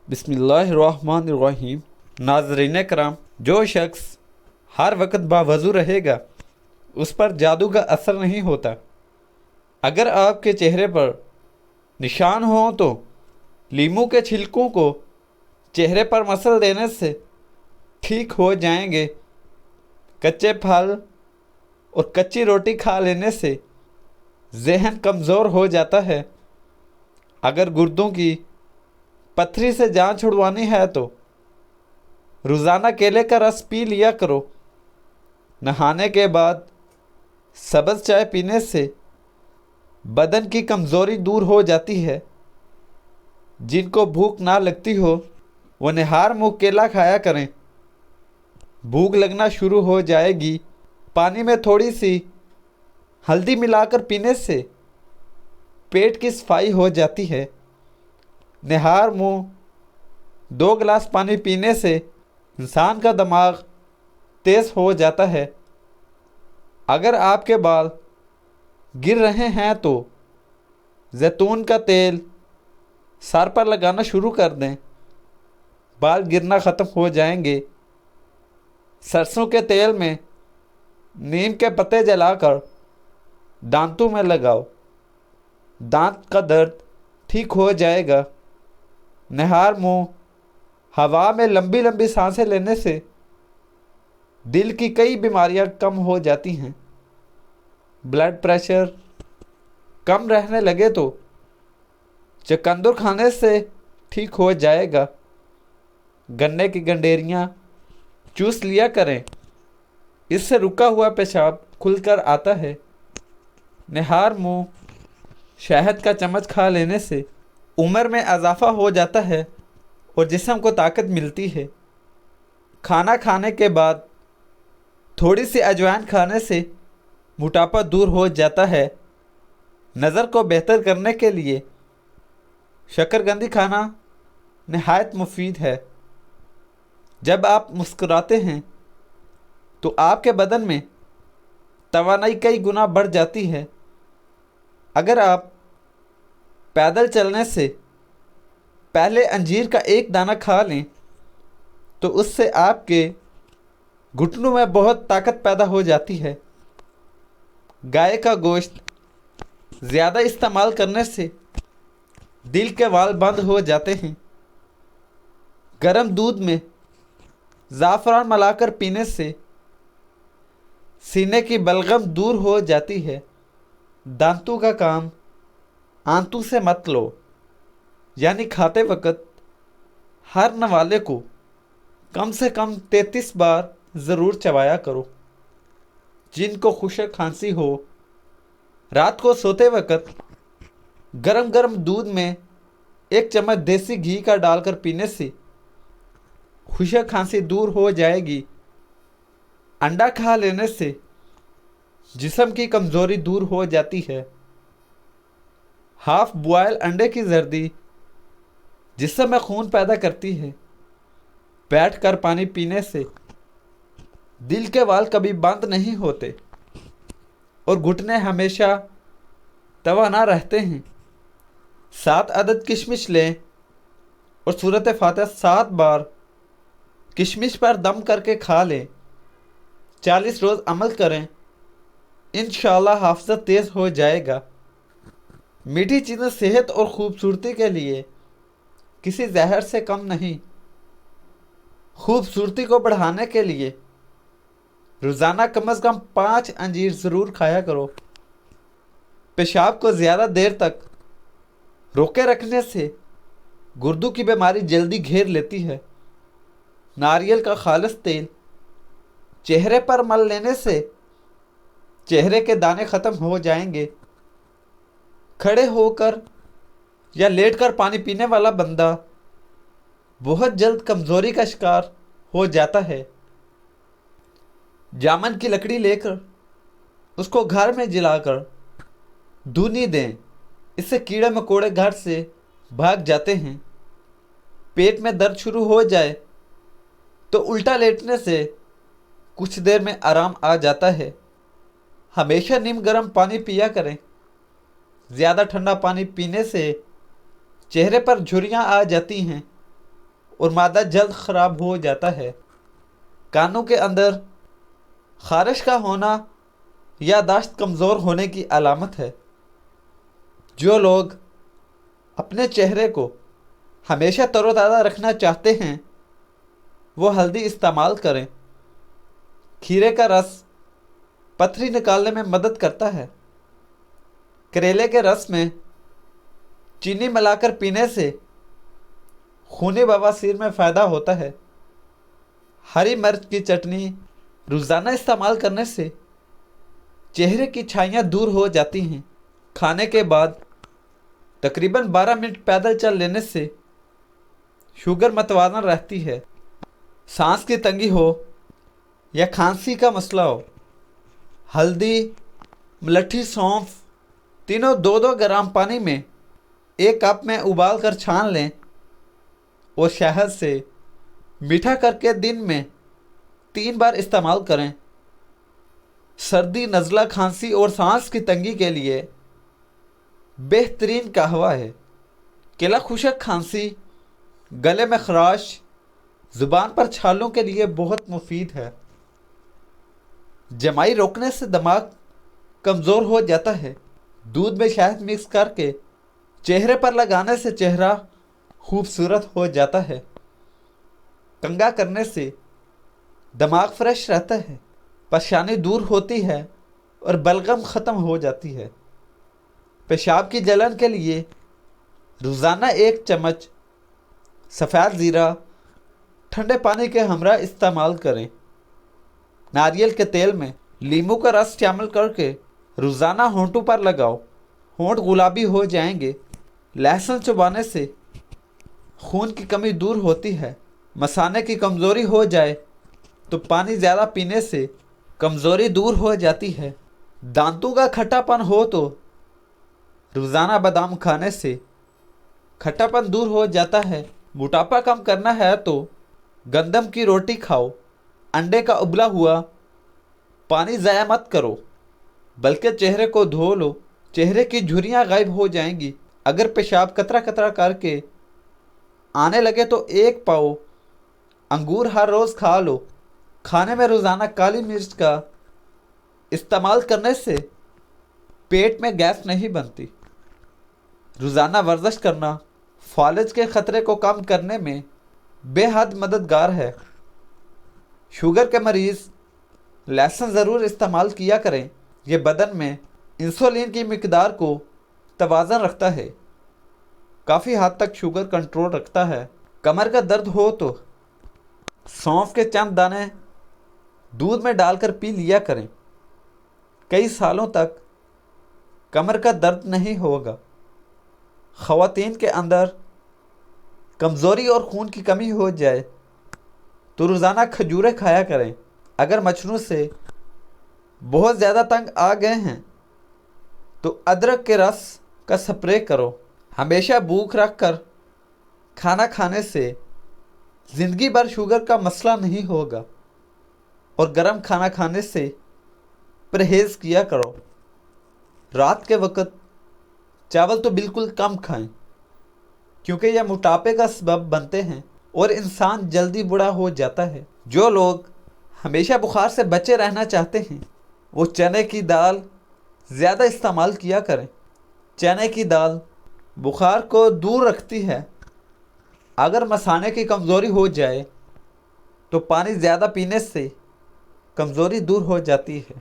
بسم اللہ الرحمن الرحیم۔ ناظرین کرام، جو شخص ہر وقت باوضو رہے گا اس پر جادو کا اثر نہیں ہوتا۔ اگر آپ کے چہرے پر نشان ہوں تو لیموں کے چھلکوں کو چہرے پر مسل دینے سے ٹھیک ہو جائیں گے۔ کچے پھل اور کچی روٹی کھا لینے سے ذہن کمزور ہو جاتا ہے۔ اگر گردوں کی پتھری سے جان چھڑوانی ہے تو روزانہ کیلے کا رس پی لیا کرو۔ نہانے کے بعد سبز چائے پینے سے بدن کی کمزوری دور ہو جاتی ہے۔ جن کو بھوک نہ لگتی ہو وہ نہار منہ کیلا کھایا کریں۔ بھوک لگنا شروع ہو جائے گی، پانی میں تھوڑی سی ہلدی ملا کر پینے سے پیٹ کی صفائی ہو جاتی ہے۔ نہار منہ 2 گلاس پانی پینے سے انسان کا دماغ تیز ہو جاتا ہے۔ اگر آپ کے بال گر رہے ہیں تو زیتون کا تیل سر پر لگانا شروع کر دیں، بال گرنا ختم ہو جائیں گے۔ سرسوں کے تیل میں نیم کے پتے جلا کر دانتوں میں لگاؤ، دانت کا درد ٹھیک ہو جائے گا۔ نہار منہ ہوا میں لمبی لمبی سانسیں لینے سے دل کی کئی بیماریاں کم ہو جاتی ہیں۔ بلڈ پریشر کم رہنے لگے تو چقندر کھانے سے ٹھیک ہو جائے گا۔ گنے کی گنڈیریاں چوس لیا کریں، اس سے رکا ہوا پیشاب کھل کر آتا ہے۔ نہار منہ شہد کا چمچ کھا لینے سے عمر میں اضافہ ہو جاتا ہے اور جسم کو طاقت ملتی ہے۔ کھانا کھانے کے بعد تھوڑی سی اجوائن کھانے سے موٹاپا دور ہو جاتا ہے۔ نظر کو بہتر کرنے کے لیے شکرکندی کھانا نہایت مفید ہے۔ جب آپ مسکراتے ہیں تو آپ کے بدن میں توانائی کئی گنا بڑھ جاتی ہے۔ اگر آپ پیدل چلنے سے پہلے انجیر کا ایک دانہ کھا لیں تو اس سے آپ کے گھٹنوں میں بہت طاقت پیدا ہو جاتی ہے۔ گائے کا گوشت زیادہ استعمال کرنے سے دل کے وال بند ہو جاتے ہیں۔ گرم دودھ میں زعفران ملا کر پینے سے سینے کی بلغم دور ہو جاتی ہے۔ دانتوں کا کام آنتوں سے مت لو، یعنی کھاتے وقت ہر نوالے کو کم سے کم 33 بار ضرور چبایا کرو۔ جن کو خشک کھانسی ہو، رات کو سوتے وقت گرم گرم دودھ میں 1 چمچ دیسی گھی کا ڈال کر پینے سے خشک کھانسی دور ہو جائے گی۔ انڈا کھا لینے سے جسم کی کمزوری دور ہو جاتی ہے۔ ہاف بوائل انڈے کی زردی جسم میں خون پیدا کرتی ہے۔ بیٹھ کر پانی پینے سے دل کے وال کبھی بند نہیں ہوتے اور گھٹنے ہمیشہ توانا رہتے ہیں۔ 7 عدد کشمش لیں اور سورۃ فاتحہ 7 بار کشمش پر دم کر کے کھا لیں۔ 40 روز عمل کریں، انشاءاللہ حافظہ تیز ہو جائے گا۔ میٹھی چیزیں صحت اور خوبصورتی کے لیے کسی زہر سے کم نہیں۔ خوبصورتی کو بڑھانے کے لیے روزانہ کم از کم 5 انجیر ضرور کھایا کرو۔ پیشاب کو زیادہ دیر تک روکے رکھنے سے گردوں کی بیماری جلدی گھیر لیتی ہے۔ ناریل کا خالص تیل چہرے پر مل لینے سے چہرے کے دانے ختم ہو جائیں گے۔ کھڑے ہو کر یا لیٹ کر پانی پینے والا بندہ بہت جلد کمزوری کا شکار ہو جاتا ہے۔ جامن کی لکڑی لے کر اس کو گھر میں جلا کر دھونی دیں، اس سے کیڑے مکوڑے گھر سے بھاگ جاتے ہیں۔ پیٹ میں درد شروع ہو جائے تو الٹا لیٹنے سے کچھ دیر میں آرام آ جاتا ہے۔ ہمیشہ نیم گرم پانی پیا کریں۔ زیادہ ٹھنڈا پانی پینے سے چہرے پر جھریاں آ جاتی ہیں۔ اور معدہ جلد خراب ہو جاتا ہے۔ کانوں کے اندر خارش کا ہونا یادداشت کمزور ہونے کی علامت ہے۔ جو لوگ اپنے چہرے کو ہمیشہ تر و تازہ رکھنا چاہتے ہیں وہ ہلدی استعمال کریں۔ کھیرے کا رس پتھری نکالنے میں مدد کرتا ہے۔ کریلے کے رس میں چینی ملا کر پینے سے خونی بواسیر میں فائدہ ہوتا ہے۔ ہری مرچ کی چٹنی روزانہ استعمال کرنے سے چہرے کی چھائیاں دور ہو جاتی ہیں۔ کھانے کے بعد تقریباً 12 منٹ پیدل چل لینے سے شوگر متوازن رہتی ہے۔ سانس کی تنگی ہو یا کھانسی کا مسئلہ ہو، ہلدی، ملٹھی سونف تینوں 2-2 گرام پانی میں 1 کپ میں ابال کر چھان لیں اور شہد سے میٹھا کر کے دن میں 3 بار استعمال کریں۔ سردی، نزلہ، کھانسی اور سانس کی تنگی کے لیے بہترین قہوہ ہے۔ کیلا خشک کھانسی، گلے میں خراش، زبان پر چھالوں کے لیے بہت مفید ہے۔ جمائی روکنے سے دماغ کمزور ہو جاتا ہے۔ دودھ میں شہد مکس کر کے چہرے پر لگانے سے چہرہ خوبصورت ہو جاتا ہے۔ کنگھا کرنے سے دماغ فریش رہتا ہے، پریشانی دور ہوتی ہے اور بلغم ختم ہو جاتی ہے۔ پیشاب کی جلن کے لیے روزانہ 1 چمچ سفید زیرہ ٹھنڈے پانی کے ہمراہ استعمال کریں۔ ناریل کے تیل میں لیموں کا رس شامل کر کے روزانہ ہونٹوں پر لگاؤ، ہونٹ گلابی ہو جائیں گے۔ لہسن چبانے سے خون کی کمی دور ہوتی ہے۔ مثانے کی کمزوری ہو جائے تو پانی زیادہ پینے سے کمزوری دور ہو جاتی ہے۔ دانتوں کا کھٹا پن ہو تو روزانہ بادام کھانے سے کھٹا پن دور ہو جاتا ہے۔ موٹاپا کم کرنا ہے تو گندم کی روٹی کھاؤ۔ انڈے کا ابلا ہوا پانی ضائع مت کرو بلکہ چہرے کو دھو لو، چہرے کی جھریاں غائب ہو جائیں گی۔ اگر پیشاب قطرہ قطرہ کر کے آنے لگے تو 1 پاؤ انگور ہر روز کھا لو۔ کھانے میں روزانہ کالی مرچ کا استعمال کرنے سے پیٹ میں گیس نہیں بنتی۔ روزانہ ورزش کرنا فالج کے خطرے کو کم کرنے میں بے حد مددگار ہے۔ شوگر کے مریض لہسن ضرور استعمال کیا کریں۔ یہ بدن میں انسولین کی مقدار کو توازن رکھتا ہے، کافی حد تک شوگر کنٹرول رکھتا ہے۔ کمر کا درد ہو تو سونف کے چند دانے دودھ میں ڈال کر پی لیا کریں۔ کئی سالوں تک کمر کا درد نہیں ہوگا۔ خواتین کے اندر کمزوری اور خون کی کمی ہو جائے تو روزانہ کھجوریں کھایا کریں۔ اگر مچھروں سے بہت زیادہ تنگ آ گئے ہیں تو ادرک کے رس کا سپرے کرو۔ ہمیشہ بھوک رکھ کر کھانا کھانے سے زندگی بھر شوگر کا مسئلہ نہیں ہوگا، اور گرم کھانا کھانے سے پرہیز کیا کرو۔ رات کے وقت چاول تو بالکل کم کھائیں کیونکہ یہ موٹاپے کا سبب بنتے ہیں اور انسان جلدی بوڑھا ہو جاتا ہے۔ جو لوگ ہمیشہ بخار سے بچے رہنا چاہتے ہیں وہ چنے کی دال زیادہ استعمال کیا کریں۔ چنے کی دال بخار کو دور رکھتی ہے۔ اگر مثانے کی کمزوری ہو جائے تو پانی زیادہ پینے سے کمزوری دور ہو جاتی ہے۔